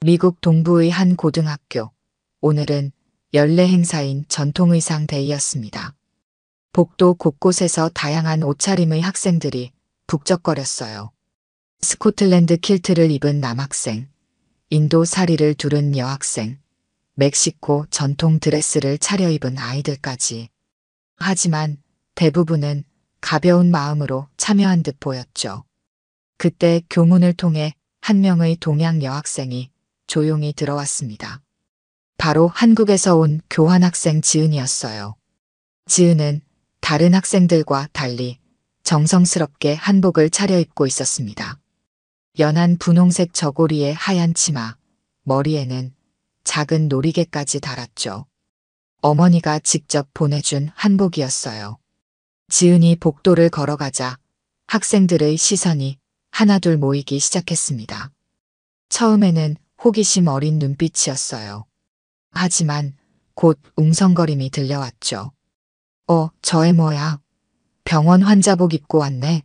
미국 동부의 한 고등학교. 오늘은 연례 행사인 전통의상 데이였습니다. 복도 곳곳에서 다양한 옷차림의 학생들이 북적거렸어요. 스코틀랜드 킬트를 입은 남학생, 인도 사리를 두른 여학생, 멕시코 전통 드레스를 차려입은 아이들까지. 하지만 대부분은 가벼운 마음으로 참여한 듯 보였죠. 그때 교문을 통해 한 명의 동양 여학생이 조용히 들어왔습니다. 바로 한국에서 온 교환학생 지은이었어요. 지은은 다른 학생들과 달리 정성스럽게 한복을 차려입고 있었습니다. 연한 분홍색 저고리에 하얀 치마, 머리에는 작은 놀이개까지 달았죠. 어머니가 직접 보내준 한복이었어요. 지은이 복도를 걸어가자 학생들의 시선이 하나둘 모이기 시작했습니다. 처음에는 호기심 어린 눈빛이었어요. 하지만 곧 웅성거림이 들려왔죠. 저 애 뭐야? 병원 환자복 입고 왔네.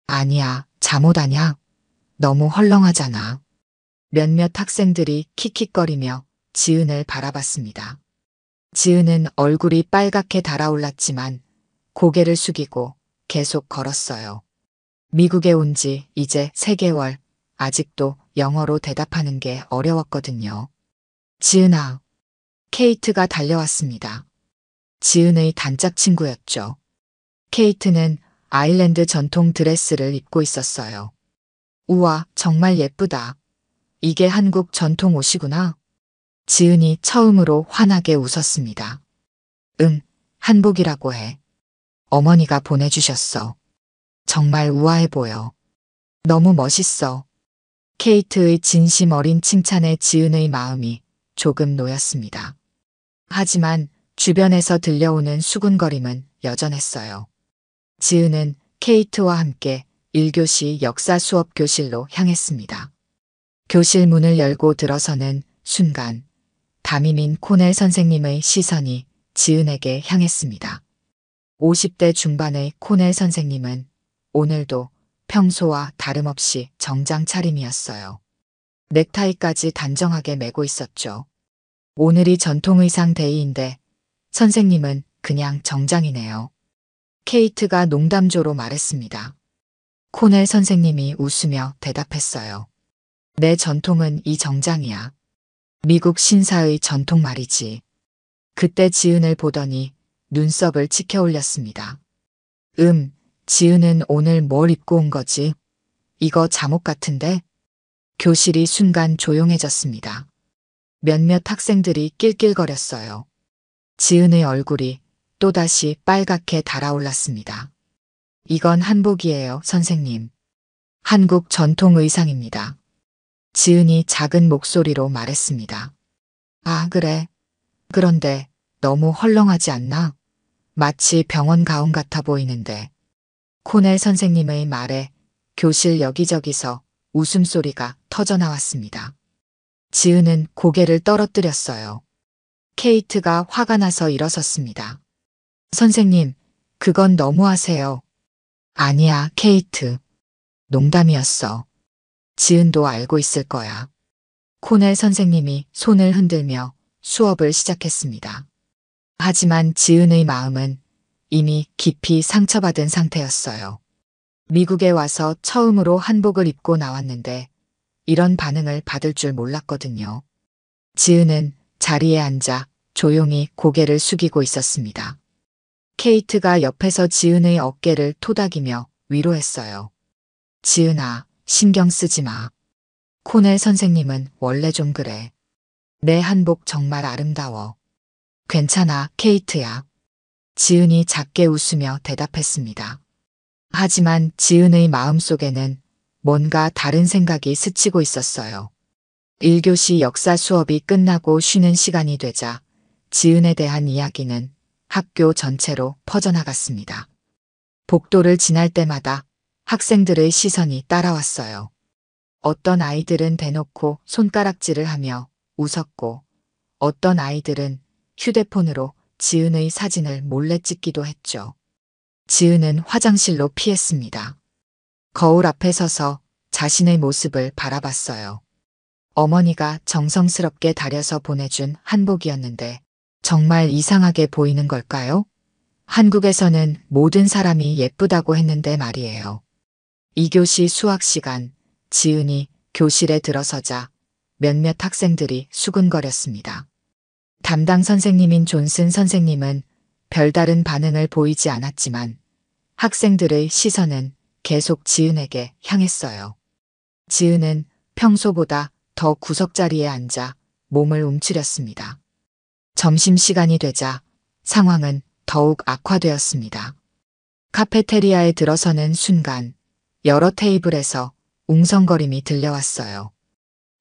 아니야, 잠옷 아냐? 너무 헐렁하잖아. 몇몇 학생들이 킥킥거리며 지은을 바라봤습니다. 지은은 얼굴이 빨갛게 달아올랐지만 고개를 숙이고 계속 걸었어요. 미국에 온 지 이제 3개월, 아직도 영어로 대답하는 게 어려웠거든요. 지은아. 케이트가 달려왔습니다. 지은의 단짝 친구였죠. 케이트는 아일랜드 전통 드레스를 입고 있었어요. 우와, 정말 예쁘다. 이게 한국 전통 옷이구나. 지은이 처음으로 환하게 웃었습니다. 응, 한복이라고 해. 어머니가 보내주셨어. 정말 우아해 보여. 너무 멋있어. 케이트의 진심 어린 칭찬에 지은의 마음이 조금 놓였습니다. 하지만 주변에서 들려오는 수군거림은 여전했어요. 지은은 케이트와 함께 1교시 역사 수업 교실로 향했습니다. 교실 문을 열고 들어서는 순간 담임인 코넬 선생님의 시선이 지은에게 향했습니다. 50대 중반의 코넬 선생님은 오늘도 평소와 다름없이 정장 차림이었어요. 넥타이까지 단정하게 매고 있었죠. 오늘이 전통의상 데이인데 선생님은 그냥 정장이네요. 케이트가 농담조로 말했습니다. 코넬 선생님이 웃으며 대답했어요. 내 전통은 이 정장이야. 미국 신사의 전통 말이지. 그때 지은을 보더니 눈썹을 치켜 올렸습니다. 지은은 오늘 뭘 입고 온 거지? 이거 잠옷 같은데? 교실이 순간 조용해졌습니다. 몇몇 학생들이 낄낄거렸어요. 지은의 얼굴이 또다시 빨갛게 달아올랐습니다. 이건 한복이에요, 선생님. 한국 전통 의상입니다. 지은이 작은 목소리로 말했습니다. 아, 그래. 그런데 너무 헐렁하지 않나? 마치 병원 가운 같아 보이는데. 코넬 선생님의 말에 교실 여기저기서 웃음소리가 터져나왔습니다. 지은은 고개를 떨어뜨렸어요. 케이트가 화가 나서 일어섰습니다. 선생님, 그건 너무하세요. 아니야, 케이트. 농담이었어. 지은도 알고 있을 거야. 코넬 선생님이 손을 흔들며 수업을 시작했습니다. 하지만 지은의 마음은 이미 깊이 상처받은 상태였어요. 미국에 와서 처음으로 한복을 입고 나왔는데 이런 반응을 받을 줄 몰랐거든요. 지은은 자리에 앉아 조용히 고개를 숙이고 있었습니다. 케이트가 옆에서 지은의 어깨를 토닥이며 위로했어요. 지은아, 신경 쓰지 마. 코넬 선생님은 원래 좀 그래. 내 한복 정말 아름다워. 괜찮아, 케이트야. 지은이 작게 웃으며 대답했습니다. 하지만 지은의 마음속에는 뭔가 다른 생각이 스치고 있었어요. 1교시 역사 수업이 끝나고 쉬는 시간이 되자 지은에 대한 이야기는 학교 전체로 퍼져나갔습니다. 복도를 지날 때마다 학생들의 시선이 따라왔어요. 어떤 아이들은 대놓고 손가락질을 하며 웃었고 어떤 아이들은 휴대폰으로 지은의 사진을 몰래 찍기도 했죠. 지은은 화장실로 피했습니다. 거울 앞에 서서 자신의 모습을 바라봤어요. 어머니가 정성스럽게 다려서 보내준 한복이었는데 정말 이상하게 보이는 걸까요? 한국에서는 모든 사람이 예쁘다고 했는데 말이에요. 2교시 수학 시간, 지은이 교실에 들어서자 몇몇 학생들이 수근거렸습니다. 담당 선생님인 존슨 선생님은 별다른 반응을 보이지 않았지만 학생들의 시선은 계속 지은에게 향했어요. 지은은 평소보다 더 구석자리에 앉아 몸을 움츠렸습니다. 점심시간이 되자 상황은 더욱 악화되었습니다. 카페테리아에 들어서는 순간 여러 테이블에서 웅성거림이 들려왔어요.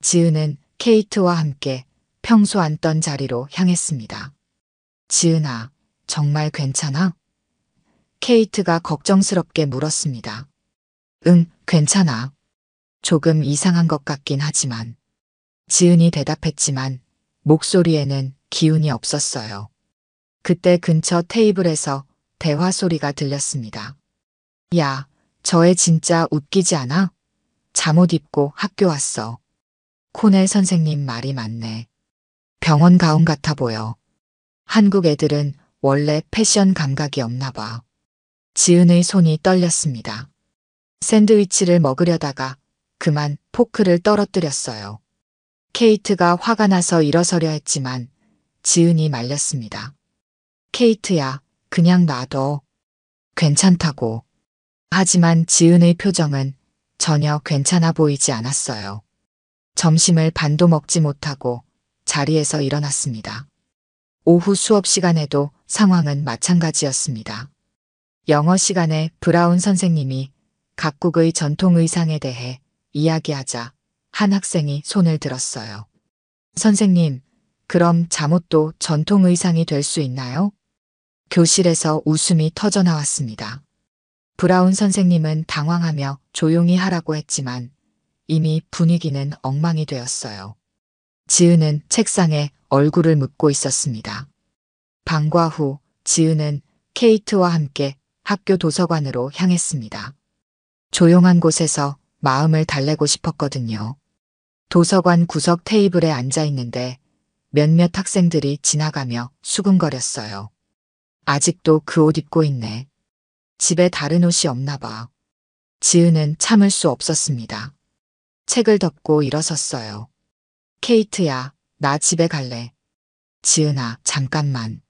지은은 케이트와 함께 평소 앉던 자리로 향했습니다. 지은아, 정말 괜찮아? 케이트가 걱정스럽게 물었습니다. 응, 괜찮아. 조금 이상한 것 같긴 하지만. 지은이 대답했지만 목소리에는 기운이 없었어요. 그때 근처 테이블에서 대화 소리가 들렸습니다. 야, 저 애 진짜 웃기지 않아? 잠옷 입고 학교 왔어. 코넬 선생님 말이 맞네. 병원 가운 같아 보여. 한국 애들은 원래 패션 감각이 없나 봐. 지은의 손이 떨렸습니다. 샌드위치를 먹으려다가 그만 포크를 떨어뜨렸어요. 케이트가 화가 나서 일어서려 했지만 지은이 말렸습니다. 케이트야, 그냥 놔둬. 괜찮다고. 하지만 지은의 표정은 전혀 괜찮아 보이지 않았어요. 점심을 반도 먹지 못하고 자리에서 일어났습니다. 오후 수업 시간에도 상황은 마찬가지였습니다. 영어 시간에 브라운 선생님이 각국의 전통 의상에 대해 이야기하자 한 학생이 손을 들었어요. 선생님, 그럼 잠옷도 전통 의상이 될 수 있나요? 교실에서 웃음이 터져 나왔습니다. 브라운 선생님은 당황하며 조용히 하라고 했지만 이미 분위기는 엉망이 되었어요. 지은은 책상에 얼굴을 묻고 있었습니다. 방과 후 지은은 케이트와 함께 학교 도서관으로 향했습니다. 조용한 곳에서 마음을 달래고 싶었거든요. 도서관 구석 테이블에 앉아 있는데 몇몇 학생들이 지나가며 수근거렸어요. 아직도 그 옷 입고 있네. 집에 다른 옷이 없나 봐. 지은은 참을 수 없었습니다. 책을 덮고 일어섰어요. 케이트야, 나 집에 갈래. 지은아, 잠깐만.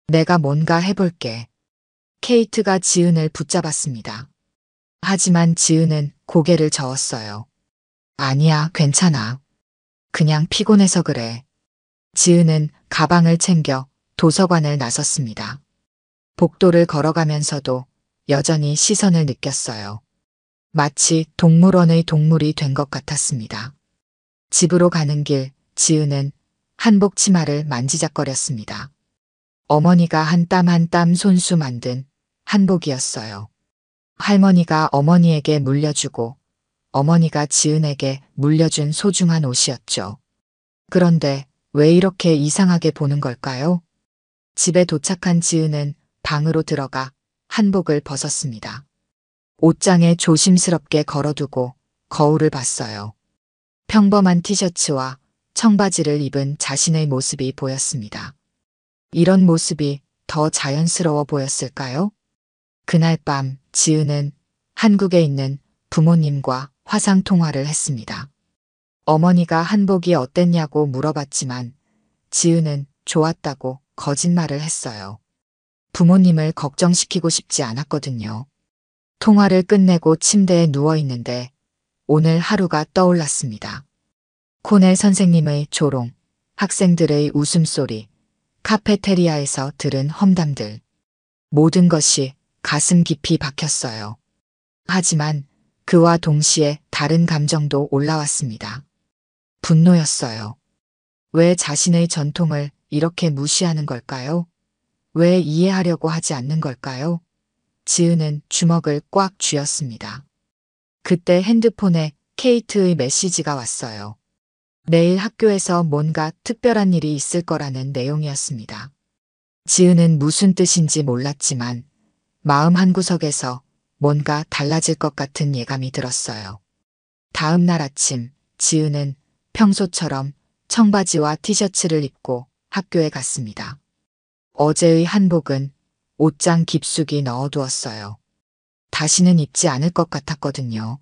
내가 뭔가 해볼게. 케이트가 지은을 붙잡았습니다. 하지만 지은은 고개를 저었어요. 아니야, 괜찮아. 그냥 피곤해서 그래. 지은은 가방을 챙겨 도서관을 나섰습니다. 복도를 걸어가면서도 여전히 시선을 느꼈어요. 마치 동물원의 동물이 된 것 같았습니다. 집으로 가는 길, 지은은 한복 치마를 만지작거렸습니다. 어머니가 한 땀 한 땀 손수 만든 한복이었어요. 할머니가 어머니에게 물려주고 어머니가 지은에게 물려준 소중한 옷이었죠. 그런데 왜 이렇게 이상하게 보는 걸까요? 집에 도착한 지은은 방으로 들어가 한복을 벗었습니다. 옷장에 조심스럽게 걸어두고 거울을 봤어요. 평범한 티셔츠와 청바지를 입은 자신의 모습이 보였습니다. 이런 모습이 더 자연스러워 보였을까요? 그날 밤 지은은 한국에 있는 부모님과 화상 통화를 했습니다. 어머니가 한복이 어땠냐고 물어봤지만 지은은 좋았다고 거짓말을 했어요. 부모님을 걱정시키고 싶지 않았거든요. 통화를 끝내고 침대에 누워 있는데 오늘 하루가 떠올랐습니다. 코넬 선생님의 조롱, 학생들의 웃음소리, 카페테리아에서 들은 험담들. 모든 것이 가슴 깊이 박혔어요. 하지만 그와 동시에 다른 감정도 올라왔습니다. 분노였어요. 왜 자신의 전통을 이렇게 무시하는 걸까요? 왜 이해하려고 하지 않는 걸까요? 지은은 주먹을 꽉 쥐었습니다. 그때 핸드폰에 케이트의 메시지가 왔어요. 내일 학교에서 뭔가 특별한 일이 있을 거라는 내용이었습니다. 지은은 무슨 뜻인지 몰랐지만 마음 한구석에서 뭔가 달라질 것 같은 예감이 들었어요. 다음 날 아침 지은은 평소처럼 청바지와 티셔츠를 입고 학교에 갔습니다. 어제의 한복은 옷장 깊숙이 넣어두었어요. 다시는 입지 않을 것 같았거든요.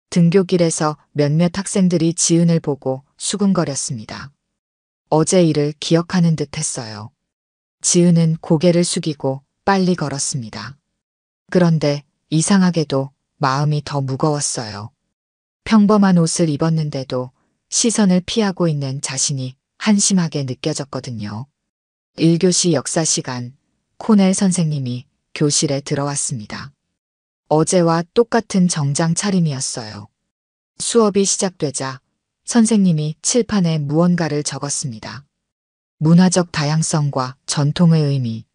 등교길에서 몇몇 학생들이 지은을 보고 수근거렸습니다. 어제 일을 기억하는 듯 했어요. 지은은 고개를 숙이고 빨리 걸었습니다. 그런데 이상하게도 마음이 더 무거웠어요. 평범한 옷을 입었는데도 시선을 피하고 있는 자신이 한심하게 느껴졌거든요. 1교시 역사 시간, 코넬 선생님이 교실에 들어왔습니다. 어제와 똑같은 정장 차림이었어요. 수업이 시작되자 선생님이 칠판에 무언가를 적었습니다. 문화적 다양성과 전통의 의미.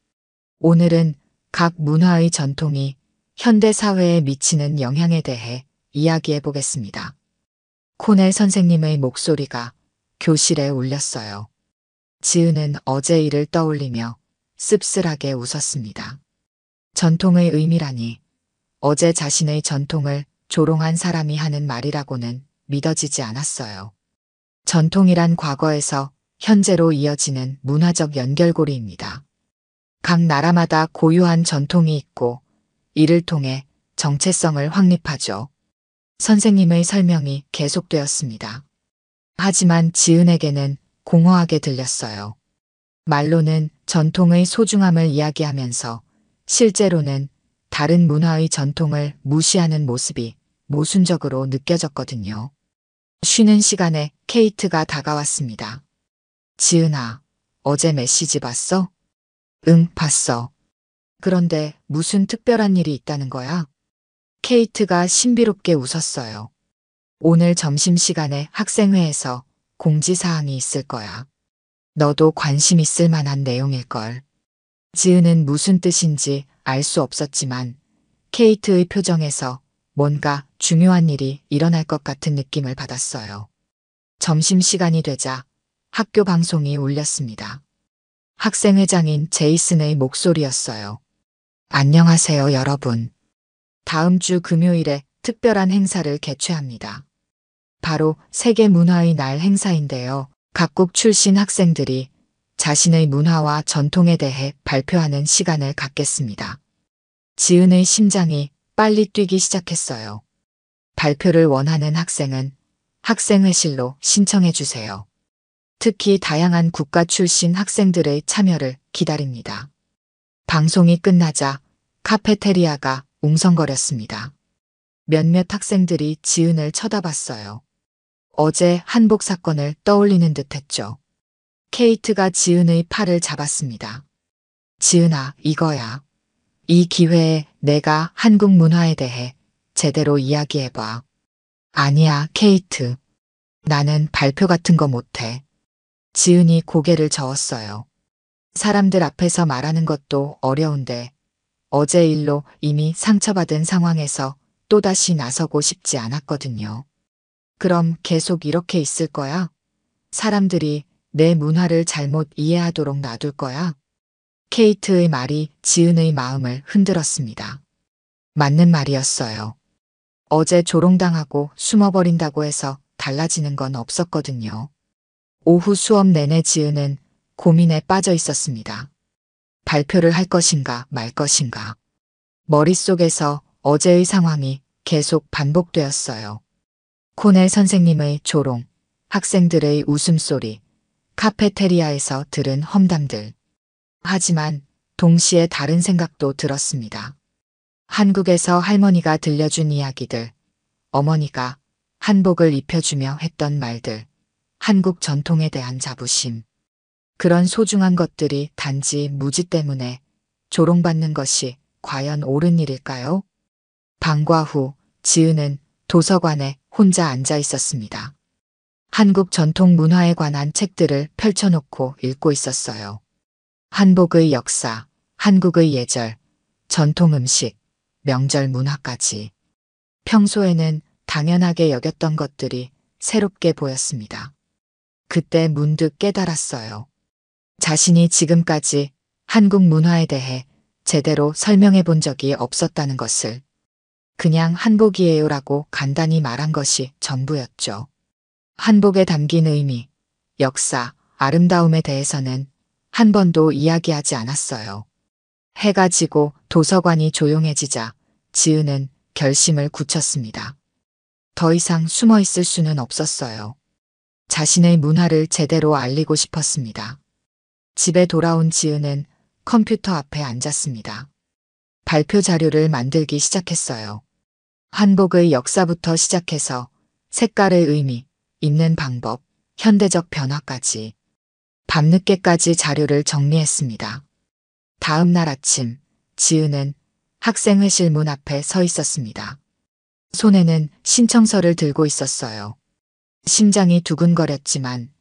오늘은 각 문화의 전통이 현대 사회에 미치는 영향에 대해 이야기해 보겠습니다. 코넬 선생님의 목소리가 교실에 울렸어요. 지은은 어제 일을 떠올리며 씁쓸하게 웃었습니다. 전통의 의미라니, 어제 자신의 전통을 조롱한 사람이 하는 말이라고는 믿어지지 않았어요. 전통이란 과거에서 현재로 이어지는 문화적 연결고리입니다. 각 나라마다 고유한 전통이 있고 이를 통해 정체성을 확립하죠. 선생님의 설명이 계속되었습니다. 하지만 지은에게는 공허하게 들렸어요. 말로는 전통의 소중함을 이야기하면서 실제로는 다른 문화의 전통을 무시하는 모습이 모순적으로 느껴졌거든요. 쉬는 시간에 케이트가 다가왔습니다. 지은아, 어제 메시지 봤어? 응, 봤어. 그런데 무슨 특별한 일이 있다는 거야? 케이트가 신비롭게 웃었어요. 오늘 점심시간에 학생회에서 공지사항이 있을 거야. 너도 관심 있을 만한 내용일걸. 지은은 무슨 뜻인지 알 수 없었지만 케이트의 표정에서 뭔가 중요한 일이 일어날 것 같은 느낌을 받았어요. 점심시간이 되자 학교 방송이 울렸습니다. 학생회장인 제이슨의 목소리였어요. 안녕하세요, 여러분. 다음 주 금요일에 특별한 행사를 개최합니다. 바로 세계문화의 날 행사인데요. 각국 출신 학생들이 자신의 문화와 전통에 대해 발표하는 시간을 갖겠습니다. 지은의 심장이 빨리 뛰기 시작했어요. 발표를 원하는 학생은 학생회실로 신청해 주세요. 특히 다양한 국가 출신 학생들의 참여를 기다립니다. 방송이 끝나자 카페테리아가 웅성거렸습니다. 몇몇 학생들이 지은을 쳐다봤어요. 어제 한복 사건을 떠올리는 듯 했죠. 케이트가 지은의 팔을 잡았습니다. 지은아, 이거야. 이 기회에 내가 한국 문화에 대해 제대로 이야기해봐. 아니야, 케이트. 나는 발표 같은 거 못해. 지은이 고개를 저었어요. 사람들 앞에서 말하는 것도 어려운데 어제 일로 이미 상처받은 상황에서 또다시 나서고 싶지 않았거든요. 그럼 계속 이렇게 있을 거야? 사람들이 내 문화를 잘못 이해하도록 놔둘 거야? 케이트의 말이 지은의 마음을 흔들었습니다. 맞는 말이었어요. 어제 조롱당하고 숨어버린다고 해서 달라지는 건 없었거든요. 오후 수업 내내 지은은 고민에 빠져 있었습니다. 발표를 할 것인가 말 것인가. 머릿속에서 어제의 상황이 계속 반복되었어요. 코넬 선생님의 조롱, 학생들의 웃음소리, 카페테리아에서 들은 험담들. 하지만 동시에 다른 생각도 들었습니다. 한국에서 할머니가 들려준 이야기들, 어머니가 한복을 입혀주며 했던 말들, 한국 전통에 대한 자부심. 그런 소중한 것들이 단지 무지 때문에 조롱받는 것이 과연 옳은 일일까요? 방과 후 지은은 도서관에 혼자 앉아 있었습니다. 한국 전통 문화에 관한 책들을 펼쳐놓고 읽고 있었어요. 한복의 역사, 한국의 예절, 전통 음식, 명절 문화까지. 평소에는 당연하게 여겼던 것들이 새롭게 보였습니다. 그때 문득 깨달았어요. 자신이 지금까지 한국 문화에 대해 제대로 설명해 본 적이 없었다는 것을. 그냥 한복이에요라고 간단히 말한 것이 전부였죠. 한복에 담긴 의미, 역사, 아름다움에 대해서는 한 번도 이야기하지 않았어요. 해가 지고 도서관이 조용해지자 지은은 결심을 굳혔습니다. 더 이상 숨어 있을 수는 없었어요. 자신의 문화를 제대로 알리고 싶었습니다. 집에 돌아온 지은은 컴퓨터 앞에 앉았습니다. 발표 자료를 만들기 시작했어요. 한복의 역사부터 시작해서 색깔의 의미, 입는 방법, 현대적 변화까지 밤늦게까지 자료를 정리했습니다. 다음 날 아침, 지은은 학생회실 문 앞에 서 있었습니다. 손에는 신청서를 들고 있었어요. 심장이 두근거렸지만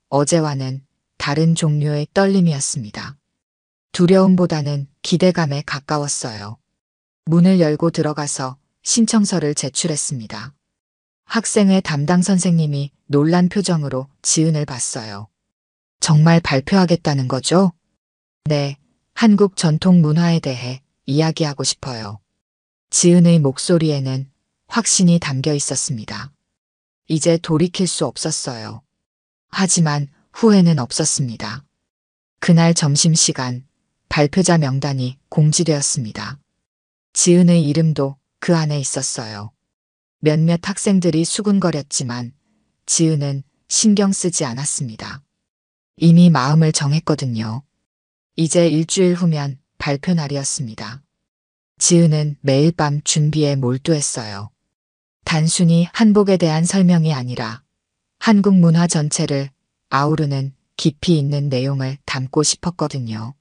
어제와는 다른 종류의 떨림이었습니다. 두려움보다는 기대감에 가까웠어요. 문을 열고 들어가서 신청서를 제출했습니다. 학생회 담당 선생님이 놀란 표정으로 지은을 봤어요. 정말 발표하겠다는 거죠? 네, 한국 전통 문화에 대해 이야기하고 싶어요. 지은의 목소리에는 확신이 담겨 있었습니다. 이제 돌이킬 수 없었어요. 하지만 후회는 없었습니다. 그날 점심시간 발표자 명단이 공지되었습니다. 지은의 이름도 그 안에 있었어요. 몇몇 학생들이 수군거렸지만 지은은 신경 쓰지 않았습니다. 이미 마음을 정했거든요. 이제 일주일 후면 발표 날이었습니다. 지은은 매일 밤 준비에 몰두했어요. 단순히 한복에 대한 설명이 아니라 한국 문화 전체를 아우르는 깊이 있는 내용을 담고 싶었거든요.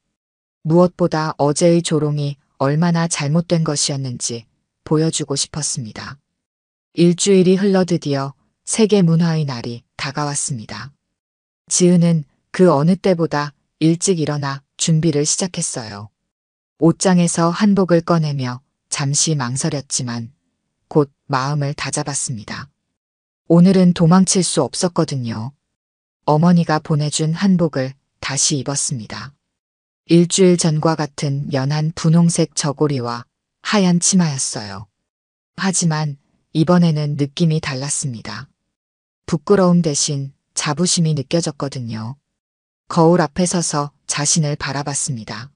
무엇보다 어제의 조롱이 얼마나 잘못된 것이었는지 보여주고 싶었습니다. 일주일이 흘러 드디어 세계 문화의 날이 다가왔습니다. 지은은 그 어느 때보다 일찍 일어나 준비를 시작했어요. 옷장에서 한복을 꺼내며 잠시 망설였지만 곧 마음을 다잡았습니다. 오늘은 도망칠 수 없었거든요. 어머니가 보내준 한복을 다시 입었습니다. 일주일 전과 같은 연한 분홍색 저고리와 하얀 치마였어요. 하지만 이번에는 느낌이 달랐습니다. 부끄러움 대신 자부심이 느껴졌거든요. 거울 앞에 서서 자신을 바라봤습니다.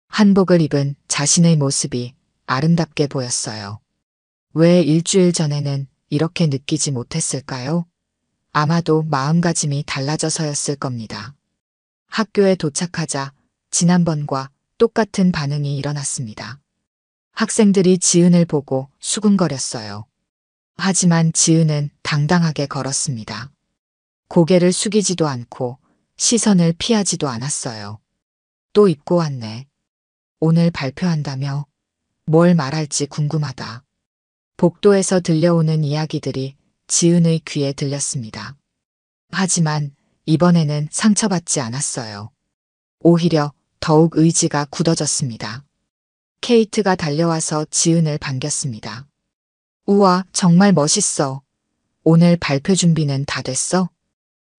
한복을 입은 자신의 모습이 아름답게 보였어요. 왜 일주일 전에는 이렇게 느끼지 못했을까요? 아마도 마음가짐이 달라져서였을 겁니다. 학교에 도착하자 지난번과 똑같은 반응이 일어났습니다. 학생들이 지은을 보고 수군거렸어요. 하지만 지은은 당당하게 걸었습니다. 고개를 숙이지도 않고 시선을 피하지도 않았어요. 또 입고 왔네. 오늘 발표한다며? 뭘 말할지 궁금하다. 복도에서 들려오는 이야기들이 지은의 귀에 들렸습니다. 하지만 이번에는 상처받지 않았어요. 오히려 더욱 의지가 굳어졌습니다. 케이트가 달려와서 지은을 반겼습니다. 우와, 정말 멋있어. 오늘 발표 준비는 다 됐어?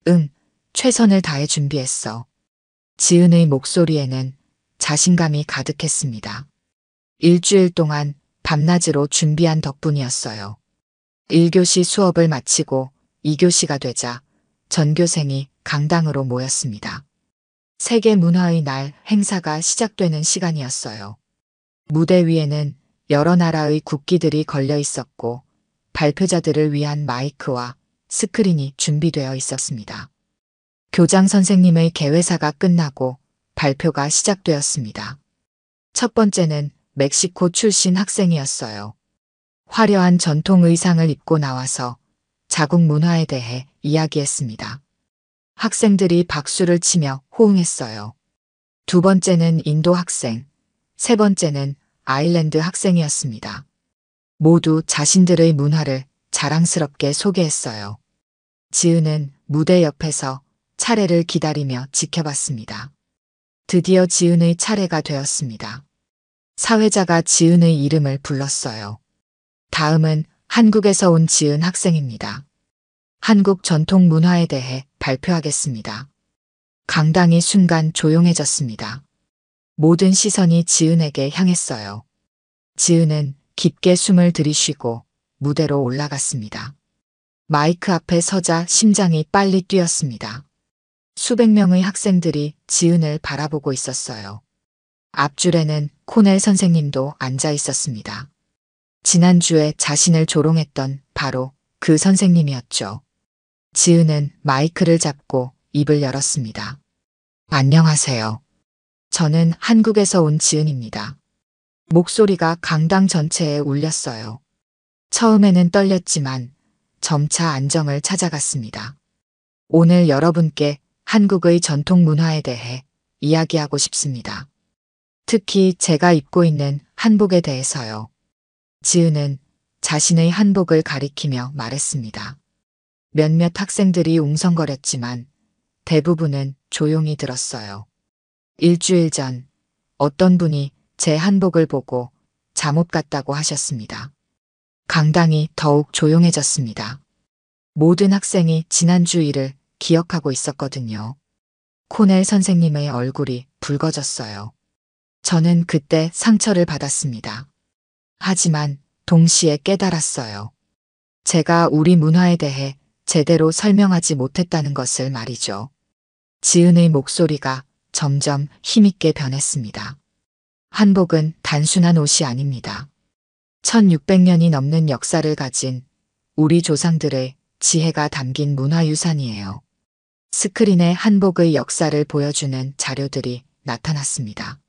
응, 최선을 다해 준비했어. 지은의 목소리에는 자신감이 가득했습니다. 일주일 동안 밤낮으로 준비한 덕분이었어요. 1교시 수업을 마치고 2교시가 되자 전교생이 강당으로 모였습니다. 세계 문화의 날 행사가 시작되는 시간이었어요. 무대 위에는 여러 나라의 국기들이 걸려 있었고 발표자들을 위한 마이크와 스크린이 준비되어 있었습니다. 교장 선생님의 개회사가 끝나고 발표가 시작되었습니다. 첫 번째는 멕시코 출신 학생이었어요. 화려한 전통 의상을 입고 나와서 자국 문화에 대해 이야기했습니다. 학생들이 박수를 치며 호응했어요. 두 번째는 인도 학생, 세 번째는 아일랜드 학생이었습니다. 모두 자신들의 문화를 자랑스럽게 소개했어요. 지은은 무대 옆에서 차례를 기다리며 지켜봤습니다. 드디어 지은의 차례가 되었습니다. 사회자가 지은의 이름을 불렀어요. 다음은 한국에서 온 지은 학생입니다. 한국 전통 문화에 대해 발표하겠습니다. 강당이 순간 조용해졌습니다. 모든 시선이 지은에게 향했어요. 지은은 깊게 숨을 들이쉬고 무대로 올라갔습니다. 마이크 앞에 서자 심장이 빨리 뛰었습니다. 수백 명의 학생들이 지은을 바라보고 있었어요. 앞줄에는 코넬 선생님도 앉아 있었습니다. 지난주에 자신을 조롱했던 바로 그 선생님이었죠. 지은은 마이크를 잡고 입을 열었습니다. 안녕하세요. 저는 한국에서 온 지은입니다. 목소리가 강당 전체에 울렸어요. 처음에는 떨렸지만 점차 안정을 찾아갔습니다. 오늘 여러분께 한국의 전통 문화에 대해 이야기하고 싶습니다. 특히 제가 입고 있는 한복에 대해서요. 지은은 자신의 한복을 가리키며 말했습니다. 몇몇 학생들이 웅성거렸지만 대부분은 조용히 들었어요. 일주일 전 어떤 분이 제 한복을 보고 잠옷 같다고 하셨습니다. 강당이 더욱 조용해졌습니다. 모든 학생이 지난주 일을 기억하고 있었거든요. 코넬 선생님의 얼굴이 붉어졌어요. 저는 그때 상처를 받았습니다. 하지만 동시에 깨달았어요. 제가 우리 문화에 대해 제대로 설명하지 못했다는 것을 말이죠. 지은의 목소리가 점점 힘있게 변했습니다. 한복은 단순한 옷이 아닙니다. 1600년이 넘는 역사를 가진 우리 조상들의 지혜가 담긴 문화유산이에요. 스크린에 한복의 역사를 보여주는 자료들이 나타났습니다.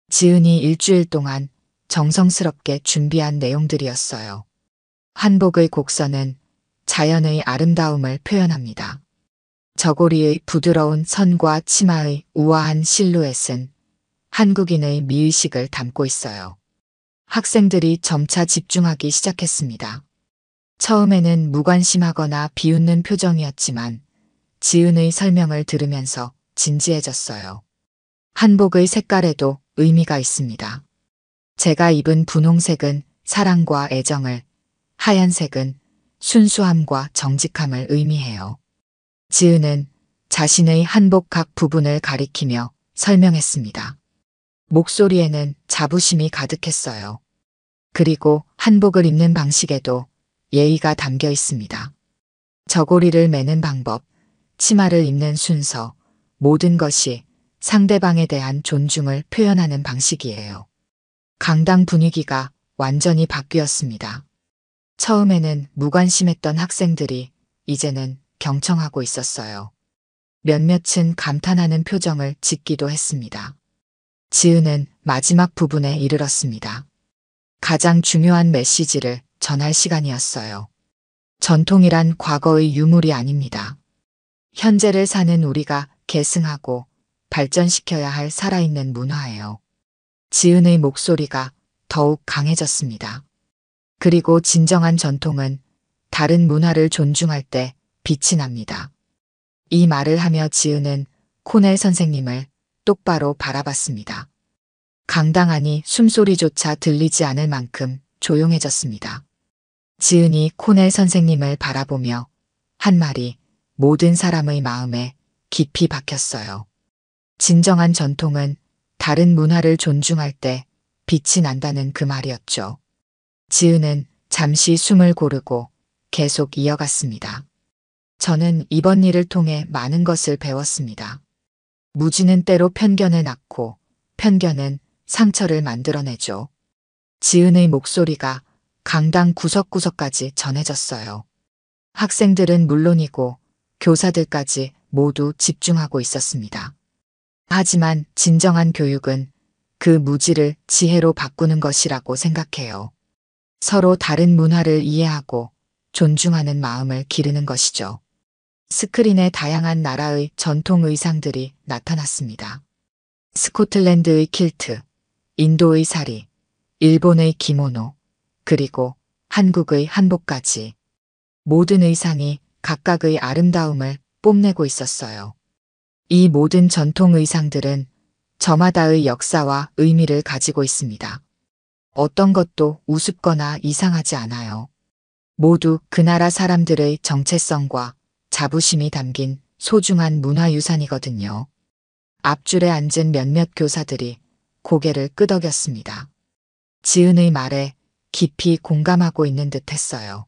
지은이 일주일 동안 정성스럽게 준비한 내용들이었어요. 한복의 곡선은 자연의 아름다움을 표현합니다. 저고리의 부드러운 선과 치마의 우아한 실루엣은 한국인의 미의식을 담고 있어요. 학생들이 점차 집중하기 시작했습니다. 처음에는 무관심하거나 비웃는 표정이었지만 지은의 설명을 들으면서 진지해졌어요. 한복의 색깔에도 의미가 있습니다. 제가 입은 분홍색은 사랑과 애정을, 하얀색은 순수함과 정직함을 의미해요. 지은은 자신의 한복 각 부분을 가리키며 설명했습니다. 목소리에는 자부심이 가득했어요. 그리고 한복을 입는 방식에도 예의가 담겨 있습니다. 저고리를 매는 방법, 치마를 입는 순서, 모든 것이 상대방에 대한 존중을 표현하는 방식이에요. 강당 분위기가 완전히 바뀌었습니다. 처음에는 무관심했던 학생들이 이제는 경청하고 있었어요. 몇몇은 감탄하는 표정을 짓기도 했습니다. 지은은 마지막 부분에 이르렀습니다. 가장 중요한 메시지를 전할 시간이었어요. 전통이란 과거의 유물이 아닙니다. 현재를 사는 우리가 계승하고 발전시켜야 할 살아있는 문화예요. 지은의 목소리가 더욱 강해졌습니다. 그리고 진정한 전통은 다른 문화를 존중할 때 빛이 납니다. 이 말을 하며 지은은 코넬 선생님을 똑바로 바라봤습니다. 강당 안이 숨소리조차 들리지 않을 만큼 조용해졌습니다. 지은이 코넬 선생님을 바라보며 한 말이 모든 사람의 마음에 깊이 박혔어요. 진정한 전통은 다른 문화를 존중할 때 빛이 난다는 그 말이었죠. 지은은 잠시 숨을 고르고 계속 이어갔습니다. 저는 이번 일을 통해 많은 것을 배웠습니다. 무지는 때로 편견을 낳고 편견은 상처를 만들어내죠. 지은의 목소리가 강당 구석구석까지 전해졌어요. 학생들은 물론이고 교사들까지 모두 집중하고 있었습니다. 하지만 진정한 교육은 그 무지를 지혜로 바꾸는 것이라고 생각해요. 서로 다른 문화를 이해하고 존중하는 마음을 기르는 것이죠. 스크린에 다양한 나라의 전통 의상들이 나타났습니다. 스코틀랜드의 킬트, 인도의 사리, 일본의 기모노, 그리고 한국의 한복까지 모든 의상이 각각의 아름다움을 뽐내고 있었어요. 이 모든 전통 의상들은 저마다의 역사와 의미를 가지고 있습니다. 어떤 것도 우습거나 이상하지 않아요. 모두 그 나라 사람들의 정체성과 자부심이 담긴 소중한 문화유산이거든요. 앞줄에 앉은 몇몇 교사들이 고개를 끄덕였습니다. 지은의 말에 깊이 공감하고 있는 듯 했어요.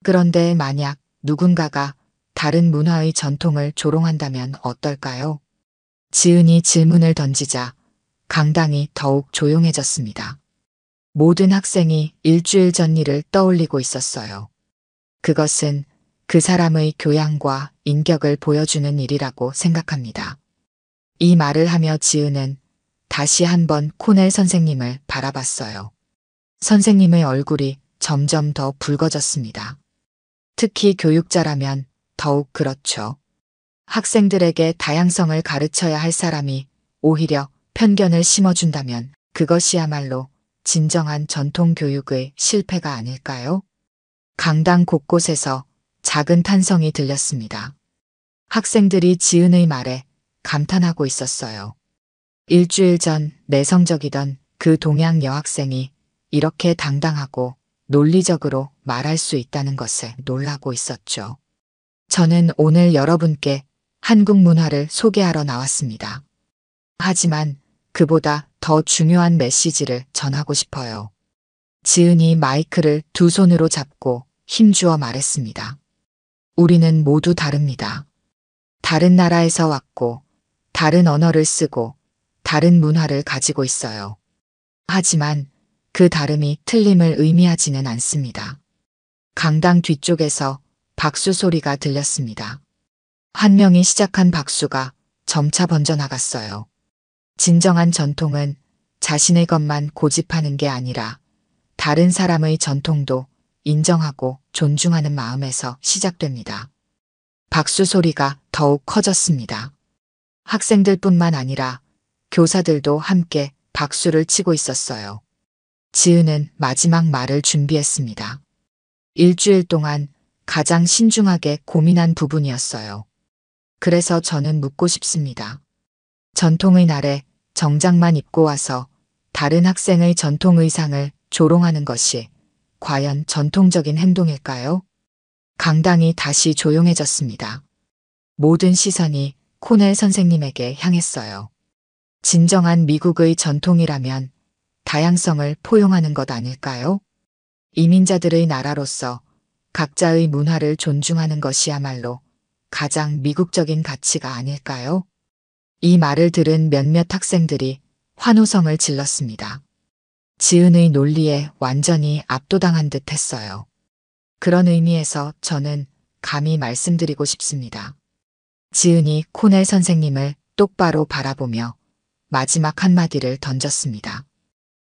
그런데 만약 누군가가 다른 문화의 전통을 조롱한다면 어떨까요? 지은이 질문을 던지자 강당이 더욱 조용해졌습니다. 모든 학생이 일주일 전 일을 떠올리고 있었어요. 그것은 그 사람의 교양과 인격을 보여주는 일이라고 생각합니다. 이 말을 하며 지은은 다시 한번 코넬 선생님을 바라봤어요. 선생님의 얼굴이 점점 더 붉어졌습니다. 특히 교육자라면 더욱 그렇죠. 학생들에게 다양성을 가르쳐야 할 사람이 오히려 편견을 심어준다면 그것이야말로 진정한 전통 교육의 실패가 아닐까요? 강당 곳곳에서 작은 탄성이 들렸습니다. 학생들이 지은의 말에 감탄하고 있었어요. 일주일 전 내성적이던 그 동양 여학생이 이렇게 당당하고 논리적으로 말할 수 있다는 것에 놀라고 있었죠. 저는 오늘 여러분께 한국 문화를 소개하러 나왔습니다. 하지만 그보다 더 중요한 메시지를 전하고 싶어요. 지은이 마이크를 두 손으로 잡고 힘주어 말했습니다. 우리는 모두 다릅니다. 다른 나라에서 왔고, 다른 언어를 쓰고, 다른 문화를 가지고 있어요. 하지만 그 다름이 틀림을 의미하지는 않습니다. 강당 뒤쪽에서 박수 소리가 들렸습니다. 한 명이 시작한 박수가 점차 번져나갔어요. 진정한 전통은 자신의 것만 고집하는 게 아니라 다른 사람의 전통도 인정하고 존중하는 마음에서 시작됩니다. 박수 소리가 더욱 커졌습니다. 학생들뿐만 아니라 교사들도 함께 박수를 치고 있었어요. 지은은 마지막 말을 준비했습니다. 일주일 동안 가장 신중하게 고민한 부분이었어요. 그래서 저는 묻고 싶습니다. 전통의 날에 정장만 입고 와서 다른 학생의 전통 의상을 조롱하는 것이 과연 전통적인 행동일까요? 강당이 다시 조용해졌습니다. 모든 시선이 코넬 선생님에게 향했어요. 진정한 미국의 전통이라면 다양성을 포용하는 것 아닐까요? 이민자들의 나라로서 각자의 문화를 존중하는 것이야말로 가장 미국적인 가치가 아닐까요? 이 말을 들은 몇몇 학생들이 환호성을 질렀습니다. 지은의 논리에 완전히 압도당한 듯 했어요. 그런 의미에서 저는 감히 말씀드리고 싶습니다. 지은이 코넬 선생님을 똑바로 바라보며 마지막 한마디를 던졌습니다.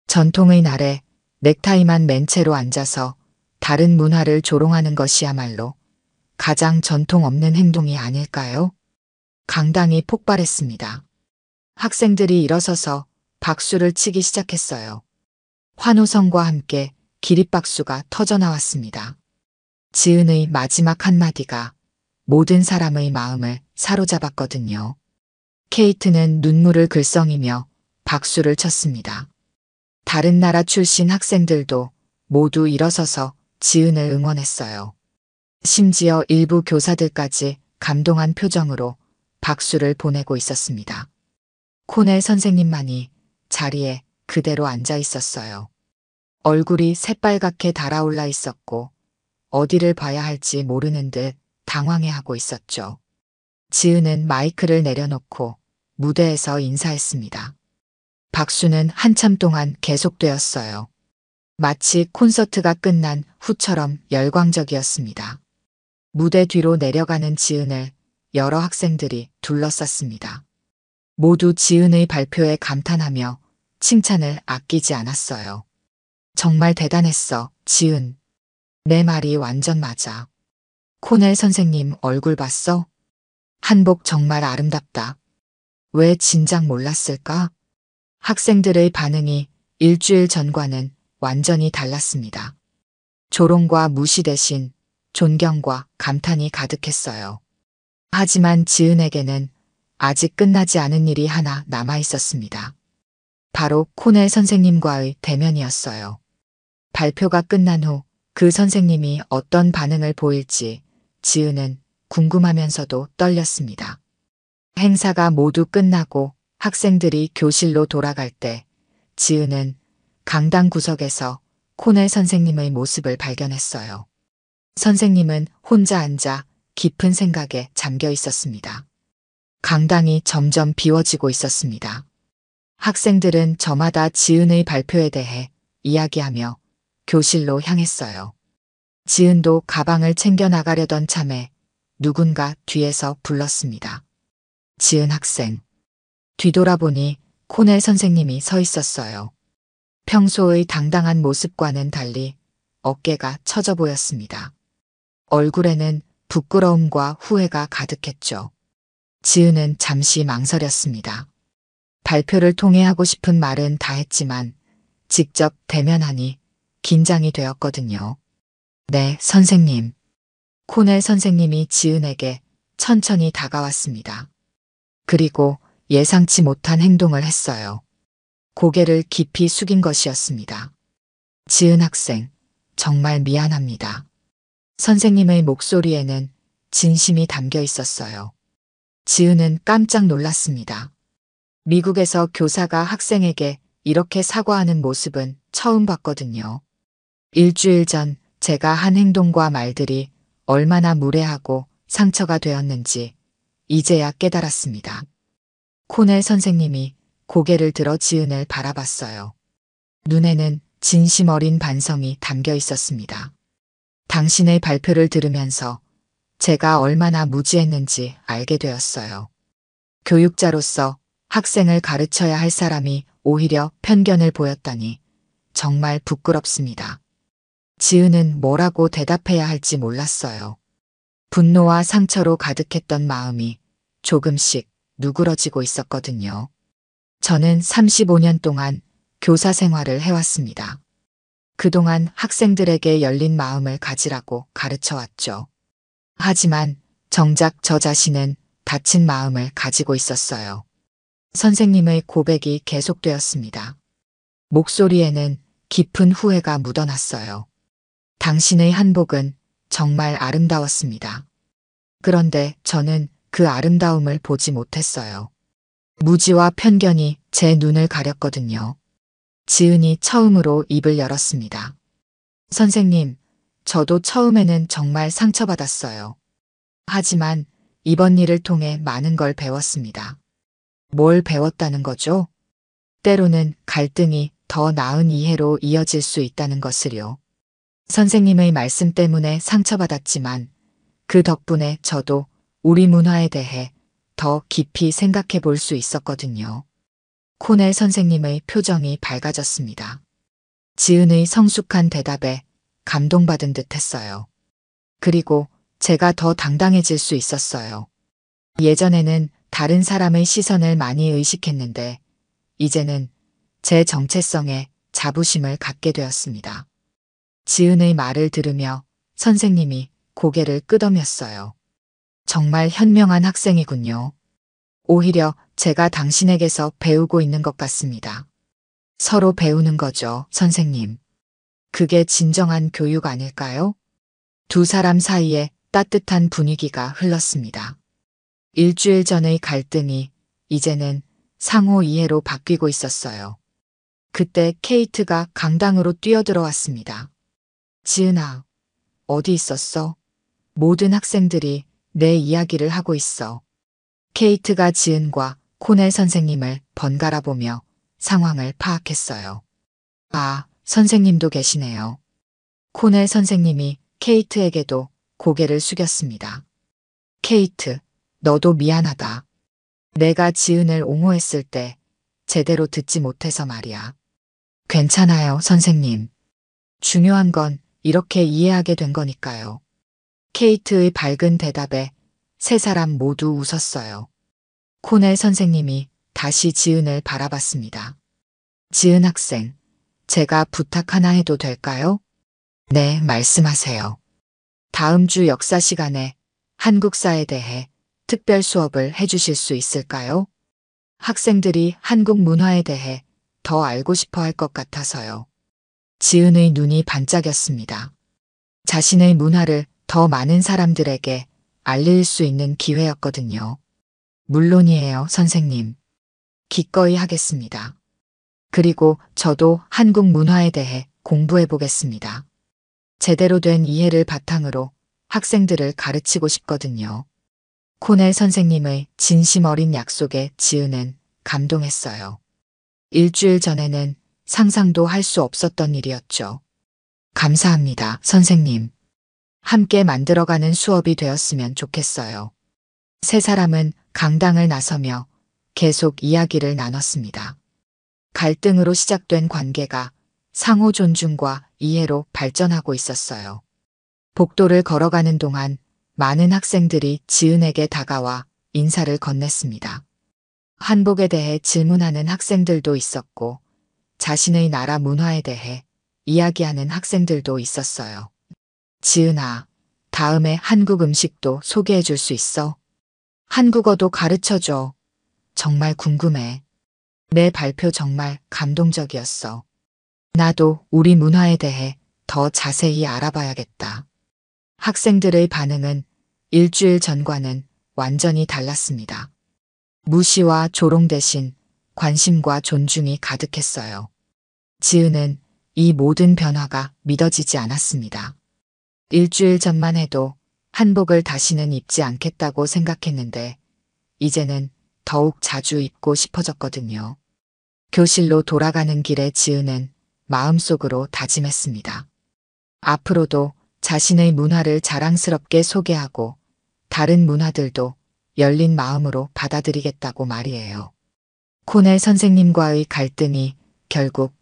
전통의 날에 넥타이만 맨 채로 앉아서 다른 문화를 조롱하는 것이야말로 가장 전통 없는 행동이 아닐까요? 강당이 폭발했습니다. 학생들이 일어서서 박수를 치기 시작했어요. 환호성과 함께 기립박수가 터져나왔습니다. 지은의 마지막 한마디가 모든 사람의 마음을 사로잡았거든요. 케이트는 눈물을 글썽이며 박수를 쳤습니다. 다른 나라 출신 학생들도 모두 일어서서 지은을 응원했어요. 심지어 일부 교사들까지 감동한 표정으로 박수를 보내고 있었습니다. 코넬 선생님만이 자리에 그대로 앉아 있었어요. 얼굴이 새빨갛게 달아올라 있었고 어디를 봐야 할지 모르는 듯 당황해하고 있었죠. 지은은 마이크를 내려놓고 무대에서 인사했습니다. 박수는 한참 동안 계속되었어요. 마치 콘서트가 끝난 후처럼 열광적이었습니다. 무대 뒤로 내려가는 지은을 여러 학생들이 둘러쌌습니다. 모두 지은의 발표에 감탄하며 칭찬을 아끼지 않았어요. 정말 대단했어, 지은. 내 말이 완전 맞아. 코넬 선생님 얼굴 봤어? 한복 정말 아름답다. 왜 진작 몰랐을까? 학생들의 반응이 일주일 전과는 완전히 달랐습니다. 조롱과 무시 대신 존경과 감탄이 가득했어요. 하지만 지은에게는 아직 끝나지 않은 일이 하나 남아 있었습니다. 바로 코넬 선생님과의 대면이었어요. 발표가 끝난 후 그 선생님이 어떤 반응을 보일지 지은은 궁금하면서도 떨렸습니다. 행사가 모두 끝나고 학생들이 교실로 돌아갈 때 지은은 강당 구석에서 코넬 선생님의 모습을 발견했어요. 선생님은 혼자 앉아 깊은 생각에 잠겨 있었습니다. 강당이 점점 비워지고 있었습니다. 학생들은 저마다 지은의 발표에 대해 이야기하며 교실로 향했어요. 지은도 가방을 챙겨 나가려던 참에 누군가 뒤에서 불렀습니다. 지은 학생. 뒤돌아보니 코넬 선생님이 서 있었어요. 평소의 당당한 모습과는 달리 어깨가 처져 보였습니다. 얼굴에는 부끄러움과 후회가 가득했죠. 지은은 잠시 망설였습니다. 발표를 통해 하고 싶은 말은 다 했지만 직접 대면하니 긴장이 되었거든요. 네, 선생님. 코넬 선생님이 지은에게 천천히 다가왔습니다. 그리고 예상치 못한 행동을 했어요. 고개를 깊이 숙인 것이었습니다. 지은 학생, 정말 미안합니다. 선생님의 목소리에는 진심이 담겨 있었어요. 지은은 깜짝 놀랐습니다. 미국에서 교사가 학생에게 이렇게 사과하는 모습은 처음 봤거든요. 일주일 전 제가 한 행동과 말들이 얼마나 무례하고 상처가 되었는지 이제야 깨달았습니다. 코넬 선생님이 고개를 들어 지은을 바라봤어요. 눈에는 진심 어린 반성이 담겨 있었습니다. 당신의 발표를 들으면서 제가 얼마나 무지했는지 알게 되었어요. 교육자로서 학생을 가르쳐야 할 사람이 오히려 편견을 보였다니 정말 부끄럽습니다. 지은은 뭐라고 대답해야 할지 몰랐어요. 분노와 상처로 가득했던 마음이 조금씩 누그러지고 있었거든요. 저는 35년 동안 교사 생활을 해왔습니다. 그동안 학생들에게 열린 마음을 가지라고 가르쳐왔죠. 하지만 정작 저 자신은 닫힌 마음을 가지고 있었어요. 선생님의 고백이 계속되었습니다. 목소리에는 깊은 후회가 묻어났어요. 당신의 한복은 정말 아름다웠습니다. 그런데 저는 그 아름다움을 보지 못했어요. 무지와 편견이 제 눈을 가렸거든요. 지은이 처음으로 입을 열었습니다. 선생님, 저도 처음에는 정말 상처받았어요. 하지만 이번 일을 통해 많은 걸 배웠습니다. 뭘 배웠다는 거죠? 때로는 갈등이 더 나은 이해로 이어질 수 있다는 것을요. 선생님의 말씀 때문에 상처받았지만 그 덕분에 저도 우리 문화에 대해 더 깊이 생각해 볼 수 있었거든요. 코넬 선생님의 표정이 밝아졌습니다. 지은의 성숙한 대답에 감동받은 듯 했어요. 그리고 제가 더 당당해질 수 있었어요. 예전에는 다른 사람의 시선을 많이 의식했는데 이제는 제 정체성에 자부심을 갖게 되었습니다. 지은의 말을 들으며 선생님이 고개를 끄덕였어요. 정말 현명한 학생이군요. 오히려 제가 당신에게서 배우고 있는 것 같습니다. 서로 배우는 거죠, 선생님. 그게 진정한 교육 아닐까요? 두 사람 사이에 따뜻한 분위기가 흘렀습니다. 일주일 전의 갈등이 이제는 상호 이해로 바뀌고 있었어요. 그때 케이트가 강당으로 뛰어들어왔습니다. 지은아, 어디 있었어? 모든 학생들이 내 이야기를 하고 있어. 케이트가 지은과 코넬 선생님을 번갈아 보며 상황을 파악했어요. 아, 선생님도 계시네요. 코넬 선생님이 케이트에게도 고개를 숙였습니다. 케이트, 너도 미안하다. 내가 지은을 옹호했을 때 제대로 듣지 못해서 말이야. 괜찮아요, 선생님. 중요한 건 이렇게 이해하게 된 거니까요. 케이트의 밝은 대답에 세 사람 모두 웃었어요. 코넬 선생님이 다시 지은을 바라봤습니다. 지은 학생, 제가 부탁 하나 해도 될까요? 네, 말씀하세요. 다음 주 역사 시간에 한국사에 대해 특별 수업을 해주실 수 있을까요? 학생들이 한국 문화에 대해 더 알고 싶어 할 것 같아서요. 지은의 눈이 반짝였습니다. 자신의 문화를 더 많은 사람들에게 알릴 수 있는 기회였거든요. 물론이에요, 선생님. 기꺼이 하겠습니다. 그리고 저도 한국 문화에 대해 공부해 보겠습니다. 제대로 된 이해를 바탕으로 학생들을 가르치고 싶거든요. 코넬 선생님의 진심 어린 약속에 지은은 감동했어요. 일주일 전에는 상상도 할 수 없었던 일이었죠. 감사합니다, 선생님. 함께 만들어가는 수업이 되었으면 좋겠어요. 세 사람은 강당을 나서며 계속 이야기를 나눴습니다. 갈등으로 시작된 관계가 상호 존중과 이해로 발전하고 있었어요. 복도를 걸어가는 동안 많은 학생들이 지은에게 다가와 인사를 건넸습니다. 한복에 대해 질문하는 학생들도 있었고 자신의 나라 문화에 대해 이야기하는 학생들도 있었어요. 지은아, 다음에 한국 음식도 소개해 줄 수 있어? 한국어도 가르쳐줘. 정말 궁금해. 내 발표 정말 감동적이었어. 나도 우리 문화에 대해 더 자세히 알아봐야겠다. 학생들의 반응은 일주일 전과는 완전히 달랐습니다. 무시와 조롱 대신 관심과 존중이 가득했어요. 지은은 이 모든 변화가 믿어지지 않았습니다. 일주일 전만 해도 한복을 다시는 입지 않겠다고 생각했는데 이제는 더욱 자주 입고 싶어졌거든요. 교실로 돌아가는 길에 지은은 마음속으로 다짐했습니다. 앞으로도 자신의 문화를 자랑스럽게 소개하고 다른 문화들도 열린 마음으로 받아들이겠다고 말이에요. 코넬 선생님과의 갈등이 결국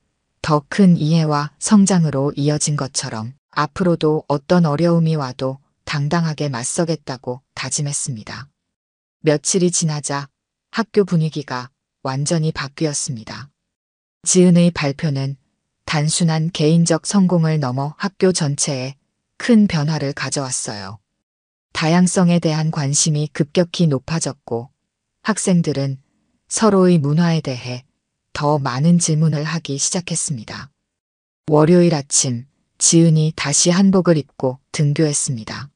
더 큰 이해와 성장으로 이어진 것처럼 앞으로도 어떤 어려움이 와도 당당하게 맞서겠다고 다짐했습니다. 며칠이 지나자 학교 분위기가 완전히 바뀌었습니다. 지은의 발표는 단순한 개인적 성공을 넘어 학교 전체에 큰 변화를 가져왔어요. 다양성에 대한 관심이 급격히 높아졌고 학생들은 서로의 문화에 대해 더 많은 질문을 하기 시작했습니다. 월요일 아침 지은이 다시 한복을 입고 등교했습니다.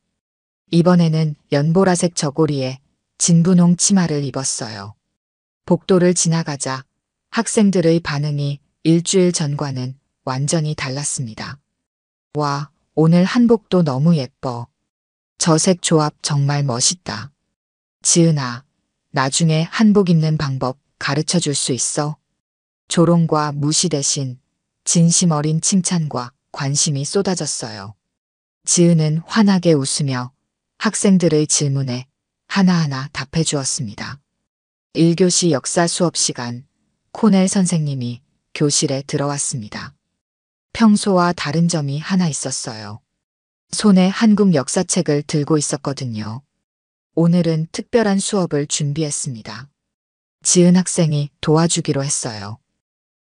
이번에는 연보라색 저고리에 진분홍 치마를 입었어요. 복도를 지나가자 학생들의 반응이 일주일 전과는 완전히 달랐습니다. 와, 오늘 한복도 너무 예뻐. 저 색 조합 정말 멋있다. 지은아, 나중에 한복 입는 방법 가르쳐 줄 수 있어? 조롱과 무시 대신 진심 어린 칭찬과 관심이 쏟아졌어요. 지은은 환하게 웃으며 학생들의 질문에 하나하나 답해 주었습니다. 1교시 역사 수업 시간, 코넬 선생님이 교실에 들어왔습니다. 평소와 다른 점이 하나 있었어요. 손에 한국 역사책을 들고 있었거든요. 오늘은 특별한 수업을 준비했습니다. 지은 학생이 도와주기로 했어요.